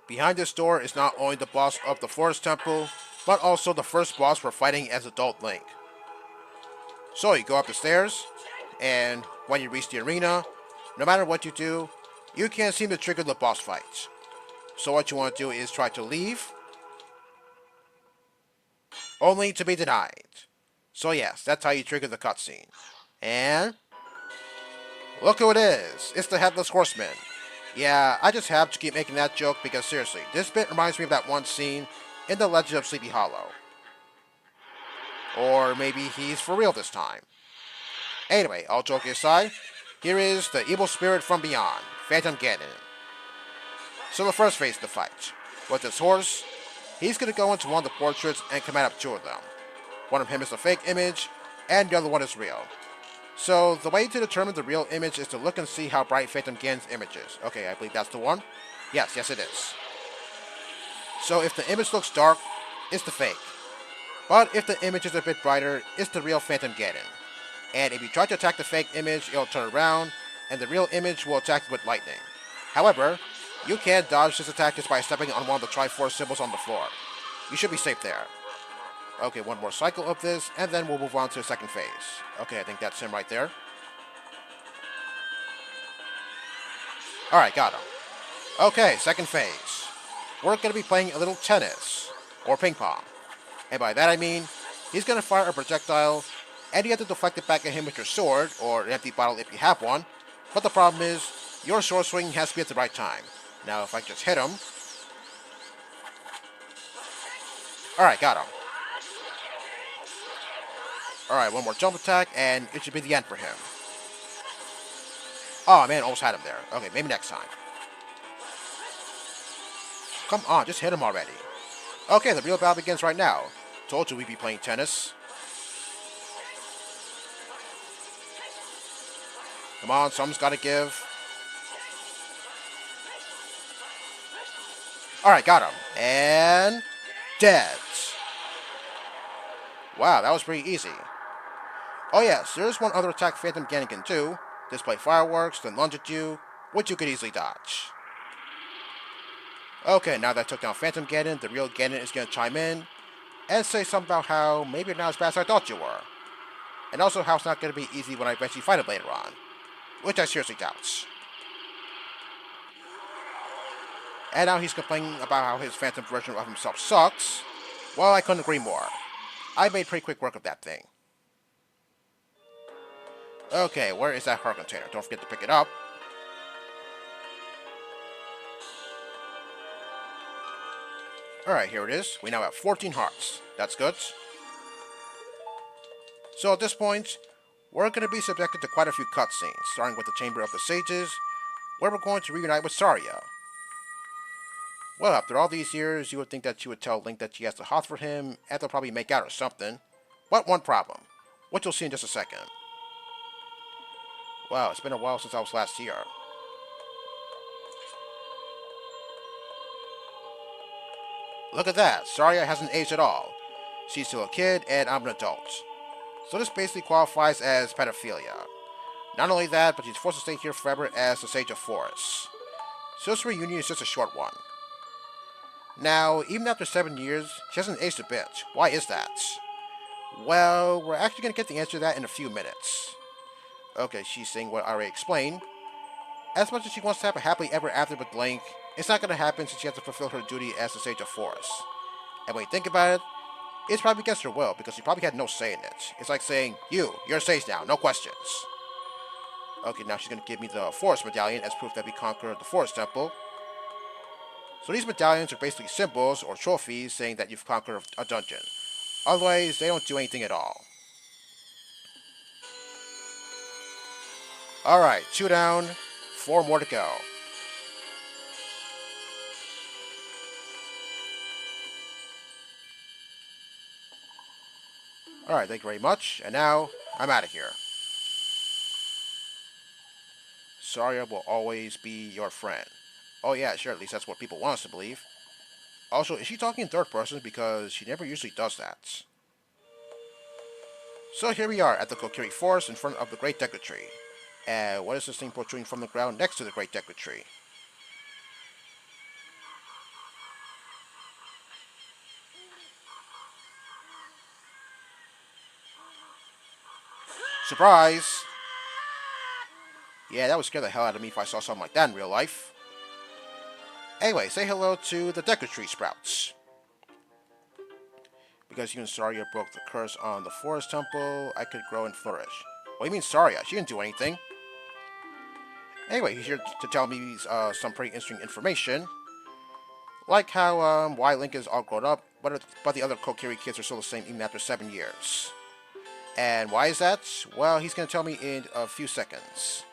Behind this door is not only the boss of the Forest Temple, but also the first boss we're fighting as adult Link. So you go up the stairs, and when you reach the arena, no matter what you do, you can't seem to trigger the boss fight. So what you want to do is try to leave, only to be denied. So yes, that's how you trigger the cutscene. And look who it is! It's the Headless Horseman. Yeah, I just have to keep making that joke because seriously, this bit reminds me of that one scene in The Legend of Sleepy Hollow. Or maybe he's for real this time. Anyway, all joking aside, here is the evil spirit from beyond, Phantom Ganon. So the first phase of the fight. With this horse, he's gonna go into one of the portraits and command up two of them. One of him is a fake image, and the other one is real. So the way to determine the real image is to look and see how bright Phantom Ganon's image is. Okay, I believe that's the one. Yes, it is. So if the image looks dark, it's the fake. But if the image is a bit brighter, it's the real Phantom Ganon. And if you try to attack the fake image, it'll turn around, and the real image will attack with lightning. However, you can dodge this attack just by stepping on one of the Triforce symbols on the floor. You should be safe there. Okay, one more cycle of this, and then we'll move on to the second phase. Okay, I think that's him right there. Alright, got him. Okay, second phase. We're going to be playing a little tennis, or ping pong. And by that I mean, he's going to fire a projectile, and you have to deflect it back at him with your sword, or an empty bottle if you have one. But the problem is, your sword swing has to be at the right time. Now if I just hit him... Alright, got him. Alright, one more jump attack, and it should be the end for him. Oh man, almost had him there. Okay, maybe next time. Come on, just hit him already. Okay, the real battle begins right now. Told you we'd be playing tennis. Come on, something's gotta give. Alright, got him. And... dead. Wow, that was pretty easy. Oh yes, there's one other attack Phantom Ganon can do. Display fireworks, then lunge at you, which you could easily dodge. Okay, now that I took down Phantom Ganon, the real Ganon is going to chime in and say something about how maybe you're not as bad as I thought you were. And also how it's not going to be easy when I eventually fight him later on, which I seriously doubt. And now he's complaining about how his Phantom version of himself sucks. Well, I couldn't agree more. I made pretty quick work of that thing. Okay, where is that heart container? Don't forget to pick it up. Alright, here it is. We now have 14 hearts. That's good. So at this point, we're going to be subjected to quite a few cutscenes, starting with the Chamber of the Sages, where we're going to reunite with Saria. Well, after all these years, you would think that she would tell Link that she has the hots for him, and they'll probably make out or something. But one problem, which you'll see in just a second. Wow, it's been a while since I was last here. Look at that, Saria hasn't aged at all. She's still a kid, and I'm an adult. So this basically qualifies as pedophilia. Not only that, but she's forced to stay here forever as the Sage of Forest. So this reunion is just a short one. Now, even after 7 years, she hasn't aged a bit. Why is that? Well, we're actually going to get the answer to that in a few minutes. Okay, she's saying what I already explained. As much as she wants to have a happily ever after with Link, it's not going to happen since she has to fulfill her duty as the Sage of Forest. And when you think about it, it's probably against her will, because she probably had no say in it. It's like saying, you're a sage now, no questions. Okay, now she's going to give me the Forest Medallion as proof that we conquered the Forest Temple. So these medallions are basically symbols or trophies saying that you've conquered a dungeon. Otherwise, they don't do anything at all. Alright, 2 down, 4 more to go. Alright, thank you very much, and now, I'm out of here. Saria will always be your friend. Oh yeah, sure, at least that's what people want us to believe. Also, is she talking in third person? Because she never usually does that. So here we are at the Kokiri Forest in front of the Great Deku Tree. And what is this thing protruding from the ground next to the Great Deku Tree? Surprise! Yeah, that would scare the hell out of me if I saw something like that in real life. Anyway, say hello to the Deku Tree Sprouts. Because you and Saria broke the curse on the Forest Temple, I could grow and flourish. What do you mean Saria? She didn't do anything. Anyway, he's here to tell me some pretty interesting information. Like how, why Link is all grown up, but the other Kokiri kids are still the same even after 7 years. And why is that? Well, he's going to tell me in a few seconds.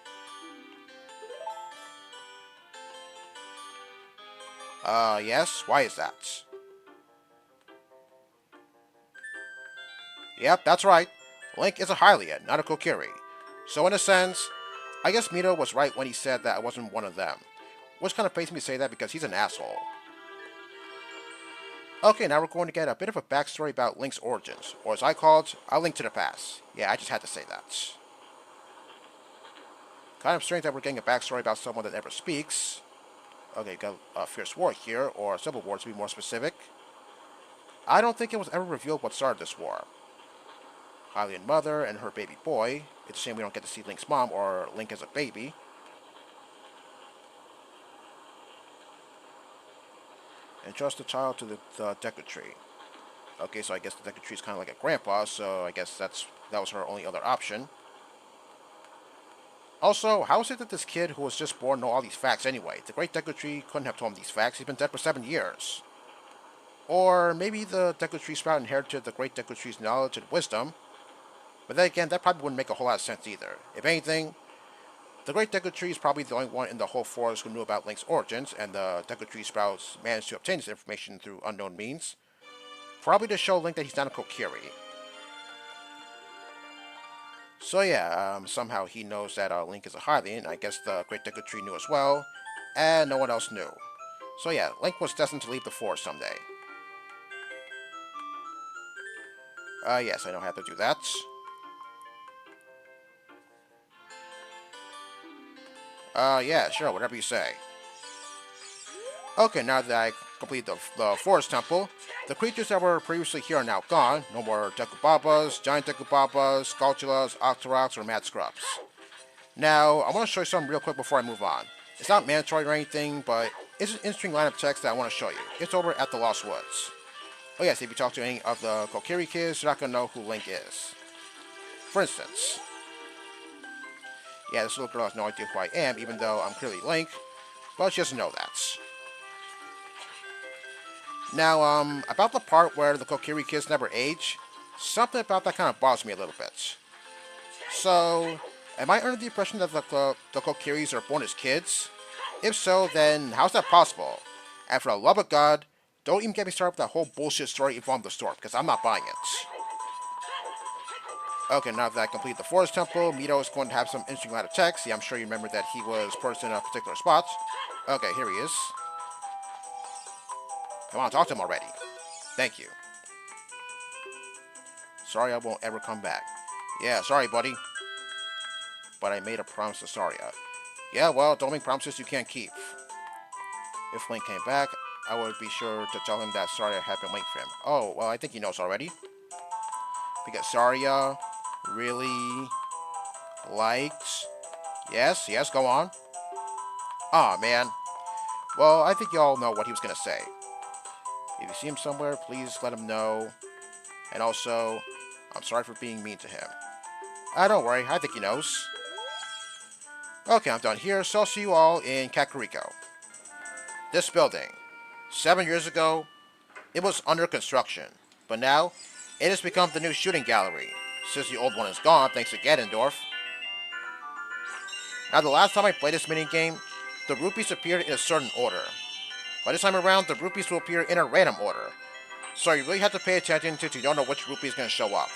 Yes, why is that? Yep, that's right. Link is a Hylian, not a Kokiri. So in a sense, I guess Mito was right when he said that I wasn't one of them. Which kind of pains me to say that because he's an asshole. Okay, now we're going to get a bit of a backstory about Link's origins, or as I call it, A Link to the Past. Yeah, I just had to say that. Kind of strange that we're getting a backstory about someone that never speaks. Okay, got a fierce war here, or civil war to be more specific. I don't think it was ever revealed what started this war. Hylian mother and her baby boy. It's a shame we don't get to see Link's mom or Link as a baby. Entrust the child to the Deku Tree. Okay, so I guess the Deku Tree is kind of like a grandpa, so I guess that was her only other option. Also, how is it that this kid who was just born know all these facts anyway? The Great Deku Tree couldn't have told him these facts. He's been dead for 7 years. Or maybe the Deku Tree Sprout inherited the Great Deku Tree's knowledge and wisdom. But then again, that probably wouldn't make a whole lot of sense either. If anything, the Great Deku Tree is probably the only one in the whole forest who knew about Link's origins, and the Deku Tree Sprouts managed to obtain this information through unknown means. Probably to show Link that he's not a Kokiri. So yeah, somehow he knows that Link is a Hylian. I guess the Great Deku Tree knew as well, and no one else knew. So yeah, Link was destined to leave the forest someday. Yes, I know how to do that. Yeah, sure, whatever you say. Okay, now that I complete the Forest Temple, the creatures that were previously here are now gone. No more Dekubabas, Giant Dekubabas, Skulltulas, Octoroks, or Mad Scrubs. Now, I want to show you something real quick before I move on. It's not mandatory or anything, but it's an interesting line of text that I want to show you. It's over at the Lost Woods. Oh yes, if you talk to any of the Kokiri kids, you're not going to know who Link is. For instance, yeah, this little girl has no idea who I am, even though I'm clearly Link, but she doesn't know that. Now, about the part where the Kokiri kids never age, something about that kind of bothers me a little bit. So, am I under the impression that the Kokiris are born as kids? If so, then how's that possible? And for the love of God, don't even get me started with that whole bullshit story involving the storm, because I'm not buying it. Okay, now that I complete the Forest Temple, Mito is going to have some interesting line of text. Yeah, I'm sure you remember that he was perched in a particular spot. Okay, here he is. Come on, talk to him already. Thank you. Sorry I won't ever come back. Yeah, sorry, buddy. But I made a promise to Saria. Yeah, well, don't make promises you can't keep. If Link came back, I would be sure to tell him that Saria had been waiting for him. Oh, well, I think he knows already. Because Saria really liked... Yes, go on. Aw, man. Well, I think you all know what he was going to say. If you see him somewhere, please let him know. And also, I'm sorry for being mean to him. Don't worry, I think he knows. Okay, I'm done here, so I'll see you all in Kakariko. This building. 7 years ago, it was under construction. But now, it has become the new shooting gallery, since the old one is gone thanks to Ganondorf. Now, the last time I played this minigame, the rupees appeared in a certain order. But this time around, the rupees will appear in a random order. So you really have to pay attention since you don't know which rupee is going to show up.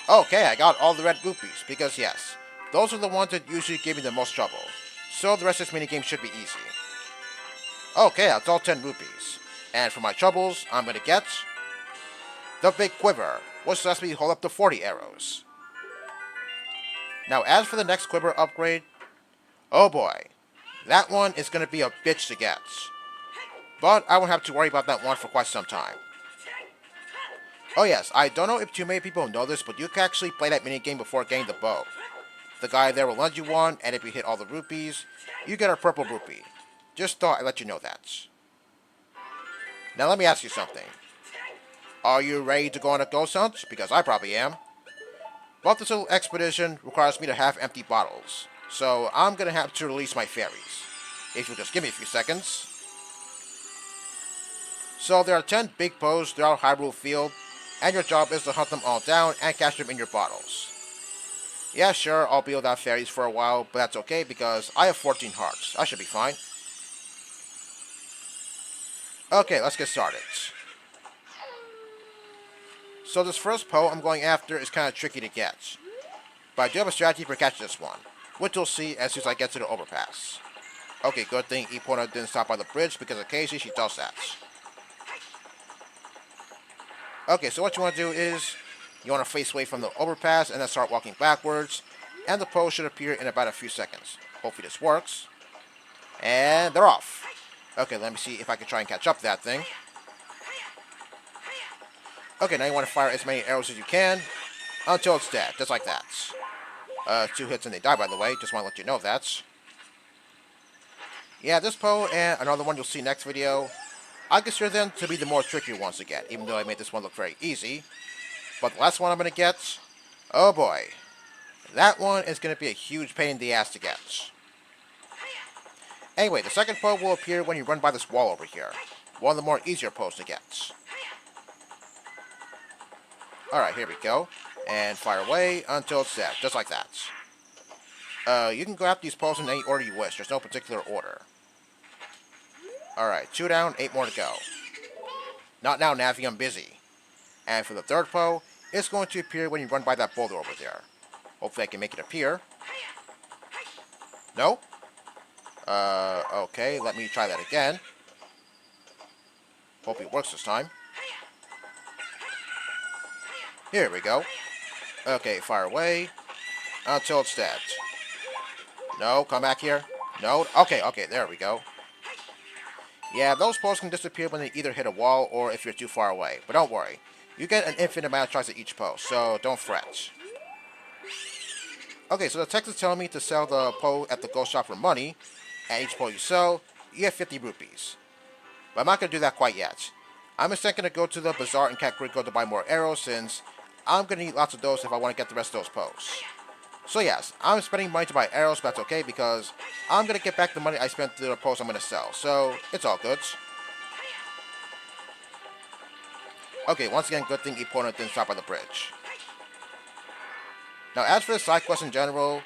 Okay, I got all the red rupees, because yes, those are the ones that usually give me the most trouble. So the rest of this minigame should be easy. Okay, that's all 10 rupees. And for my troubles, I'm going to get... the Big Quiver, which lets me hold up to 40 arrows. Now as for the next quiver upgrade, oh boy, that one is going to be a bitch to get. But I won't have to worry about that one for quite some time. Oh yes, I don't know if too many people know this, but you can actually play that minigame before getting the bow. The guy there will lend you one, and if you hit all the rupees, you get a purple rupee. Just thought I'd let you know that. Now let me ask you something. Are you ready to go on a ghost hunt? Because I probably am. But this little expedition requires me to have empty bottles, so I'm gonna have to release my fairies. If you'll just give me a few seconds. So there are 10 big Poes throughout Hyrule Field, and your job is to hunt them all down and catch them in your bottles. Yeah, sure, I'll be without fairies for a while, but that's okay because I have 14 hearts. I should be fine. Okay, let's get started. So this first Poe I'm going after is kind of tricky to get, but I do have a strategy for catching this one, which you'll see as soon as I get to the overpass. Okay, good thing Epona didn't stop by the bridge because occasionally she does that. Okay, so what you want to do is, you want to face away from the overpass and then start walking backwards, and the Poe should appear in about a few seconds. Hopefully this works. And they're off. Okay, let me see if I can try and catch up to that thing. Okay, now you want to fire as many arrows as you can until it's dead, just like that. 2 hits and they die, by the way. Just want to let you know that. Yeah, this Poe and another one you'll see next video, I consider them to be the more trickier ones to get, even though I made this one look very easy. But the last one I'm going to get, oh boy, that one is going to be a huge pain in the ass to get. Anyway, the second Poe will appear when you run by this wall over here, one of the more easier Poes to get. Alright, here we go, and fire away until it's dead, just like that. You can go after these Poes in any order you wish, there's no particular order. Alright, 2 down, 8 more to go. Not now, Navi, I'm busy. And for the third Poe, it's going to appear when you run by that boulder over there. Hopefully I can make it appear. No? Okay, let me try that again. Hope it works this time. Here we go. Okay, fire away until it's dead. No, come back here. No, okay, there we go. Yeah, those Poes can disappear when they either hit a wall or if you're too far away. But don't worry. You get an infinite amount of tries at each Poe, so don't fret. Okay, so the text is telling me to sell the Poe at the ghost shop for money. And each Poe you sell, you get 50 rupees. But I'm not going to do that quite yet. I'm instead going to go to the bazaar in Kakariko to buy more arrows, since I'm going to need lots of those if I want to get the rest of those Poes. So yes, I'm spending money to buy arrows, but that's okay because I'm going to get back the money I spent to the Poes I'm going to sell, so it's all good. Okay, once again, good thing Epona didn't stop by the bridge. Now as for the side quest in general,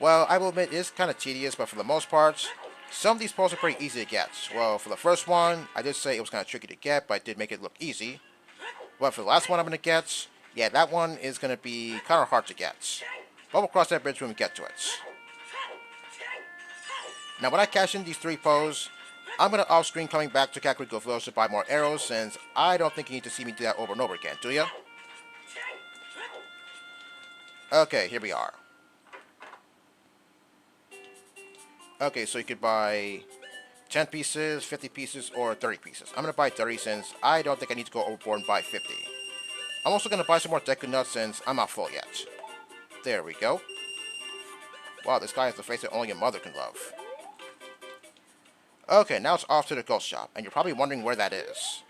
well, I will admit it is kind of tedious, but for the most part, some of these Poes are pretty easy to get. Well, for the first one, I did say it was kind of tricky to get, but I did make it look easy. But for the last one I'm going to get, yeah, that one is going to be kind of hard to get. But we'll cross that bridge when we get to it. Now when I cash in these 3 Poes, I'm going to off-screen coming back to Kakariko Village to buy more arrows, since I don't think you need to see me do that over and over again, do ya? Okay, here we are. Okay, so you could buy 10 pieces, 50 pieces, or 30 pieces. I'm going to buy 30 since I don't think I need to go overboard and buy 50. I'm also going to buy some more Deku Nuts since I'm not full yet. There we go. Wow, this guy has the face that only a mother can love. Okay, now it's off to the ghost shop, and you're probably wondering where that is.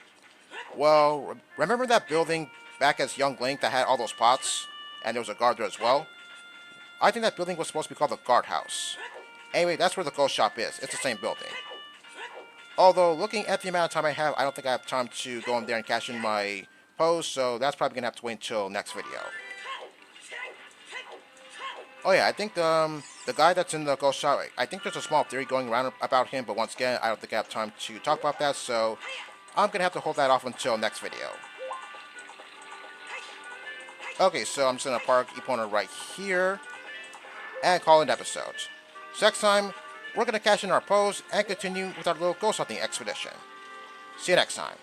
Well, remember that building back as young Link that had all those pots? And there was a guard there as well? I think that building was supposed to be called the guardhouse. Anyway, that's where the ghost shop is. It's the same building. Although, looking at the amount of time I have, I don't think I have time to go in there and cash in my Poes, so that's probably going to have to wait until next video. Oh yeah, I think the guy that's in the ghost shop, I think there's a small theory going around about him, but once again, I don't think I have time to talk about that, so I'm going to have to hold that off until next video. Okay, so I'm just going to park Epona right here, and call it an episode. So next time, we're going to cash in our Poes, and continue with our little ghost hunting expedition. See you next time.